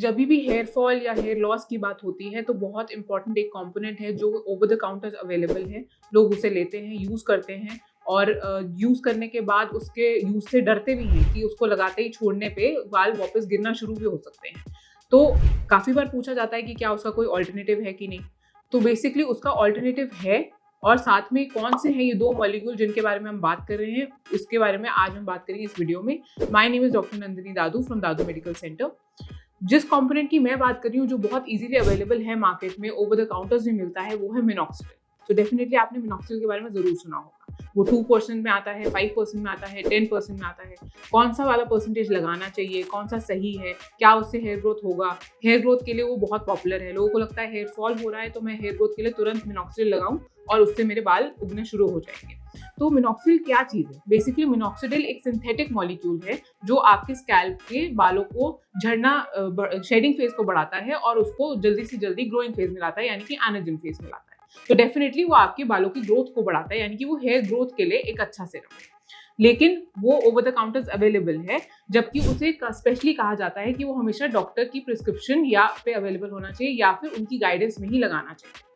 जब भी hair fall या हेयर लॉस की बात होती है तो बहुत इंपॉर्टेंट एक कंपोनेंट है जो ओवर द काउंटर अवेलेबल है। लोग उसे लेते हैं, यूज़ करते हैं और यूज़ करने के बाद उसके यूज़ से डरते भी हैं कि उसको लगाते ही छोड़ने पे बाल वापस गिरना शुरू भी हो सकते हैं। तो काफ़ी बार पूछा जाता है कि क्या उसका कोई ऑल्टरनेटिव है कि नहीं। तो बेसिकली उसका ऑल्टरनेटिव है और साथ में कौन से हैं ये 2 मॉलिक्यूल जिनके बारे में हम बात कर रहे हैं, उसके बारे में आज हम बात करेंगे इस वीडियो में। My name is doctor Nandini Dadu from Dadu medical centre. जिस कंपोनेंट की मैं बात कर रही हूँ जो बहुत इजीली अवेलेबल है मार्केट में, ओवर द काउंटर्स भी मिलता है, वो है मिनॉक्सिडिल। तो डेफिनेटली आपने मिनॉक्सिडिल के बारे में जरूर सुना होगा। वो 2% में आता है, 5% में आता है, 10% में आता है। कौन सा वाला परसेंटेज लगाना चाहिए, कौन सा सही है, क्या उससे हेयर ग्रोथ होगा। हेयर ग्रोथ के लिए वो बहुत पॉपुलर है। लोगों को लगता है हेयर फॉल हो रहा है तो मैं हेयर ग्रोथ के लिए तुरंत मिनॉक्सिडिल लगाऊं और उससे मेरे बाल उगने शुरू हो जाएंगे। तो मिनॉक्सिडिल क्या चीज़ है? बेसिकली मिनॉक्सिडिल एक सिंथेटिक मॉलिक्यूल है जो आपके स्कैल्प के बालों को झड़ना, शेडिंग फेज को बढ़ाता है और उसको जल्दी से जल्दी ग्रोइंग फेज में लाता है, यानी कि एनाजिन फेज में लाता है। तो डेफिनेटली वो आपके बालों की ग्रोथ को बढ़ाता है, यानी कि वो हेयर ग्रोथ के लिए एक अच्छा सीरम है। लेकिन वो ओवर द काउंटर्स अवेलेबल है, जबकि उसे स्पेशली कहा जाता है कि वो हमेशा डॉक्टर की प्रिस्क्रिप्शन या पे अवेलेबल होना चाहिए या फिर उनकी गाइडेंस में ही लगाना चाहिए।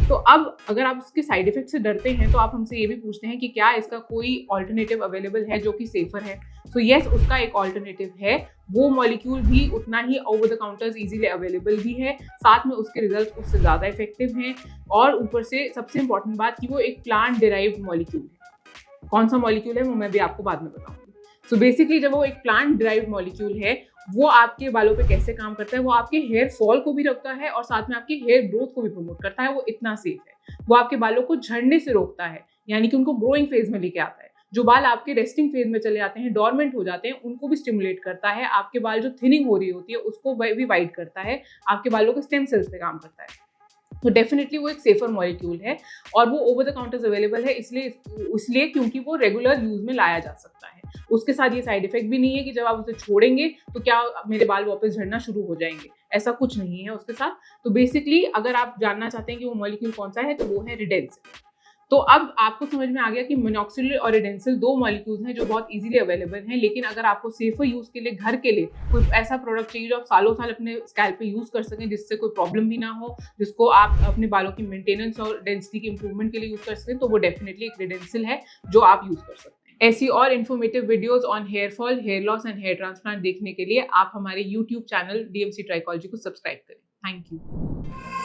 तो अब अगर आप उसके साइड इफेक्ट से डरते हैं तो आप हमसे ये भी पूछते हैं कि क्या इसका कोई ऑल्टरनेटिव अवेलेबल है जो कि सेफर है। तो येस, उसका एक ऑल्टरनेटिव है। वो मॉलिक्यूल भी उतना ही over the counters easily available भी है, साथ में उसके रिजल्ट उससे ज़्यादा इफेक्टिव हैं और ऊपर से सबसे इंपॉर्टेंट बात कि वो एक प्लांट डिराइव्ड मॉलिक्यूल है। कौन सा मॉलिक्यूल है वो मैं भी आपको बाद में बताऊंगी। सो बेसिकली जब वो एक प्लांट डिराइव्ड मॉलिक्यूल है, वो आपके बालों पे कैसे काम करता है, वो आपके हेयर फॉल को भी रोकता है और साथ में आपकी हेयर ग्रोथ को भी प्रमोट करता है। वो इतना सेफ है। वो आपके बालों को झड़ने से रोकता है, यानी कि उनको ग्रोइंग फेज में लेके आता है। जो बाल आपके रेस्टिंग फेज में चले जाते हैं, डॉर्मेंट हो जाते हैं, उनको भी स्टिमुलेट करता है। आपके बाल जो थिनिंग हो रही होती है उसको भी वाइड करता है। आपके बालों के स्टेम सेल्स पे काम करता है। तो डेफिनेटली वो एक सेफर मॉलिक्यूल है और वो ओवर द काउंटर्स अवेलेबल है, इसलिए क्योंकि वो रेगुलर यूज में लाया जा सकता है। उसके साथ ये साइड इफेक्ट भी नहीं है कि जब आप उसे छोड़ेंगे तो क्या मेरे बाल वापस झड़ना शुरू हो जाएंगे, ऐसा कुछ नहीं है उसके साथ। तो बेसिकली अगर आप जानना चाहते हैं कि वो मॉलिक्यूल कौन सा है तो वो है रिडेंसिल। तो अब आपको समझ में आ गया कि मिनॉक्सिडिल और रिडेंसिल 2 मॉलिक्यूल्स हैं जो बहुत इजीली अवेलेबल हैं। लेकिन अगर आपको सेफर यूज के लिए घर के लिए कोई ऐसा प्रोडक्ट चाहिए जो आप सालों साल अपने स्कैल्प पे यूज कर सकें, जिससे कोई प्रॉब्लम भी ना हो, जिसको आप अपने बालों की मेंटेनेंस और डेंसिटी की इंप्रूवमेंट के लिए यूज कर सकें, तो वो डेफिनेटली एक रिडेंसिल है जो आप यूज कर सकते हैं। ऐसी और informative videos on hair fall, hair loss and hair transplant देखने के लिए आप हमारे यूट्यूब चैनल DMC ट्राइकोलॉजी को सब्सक्राइब करें। Thank you.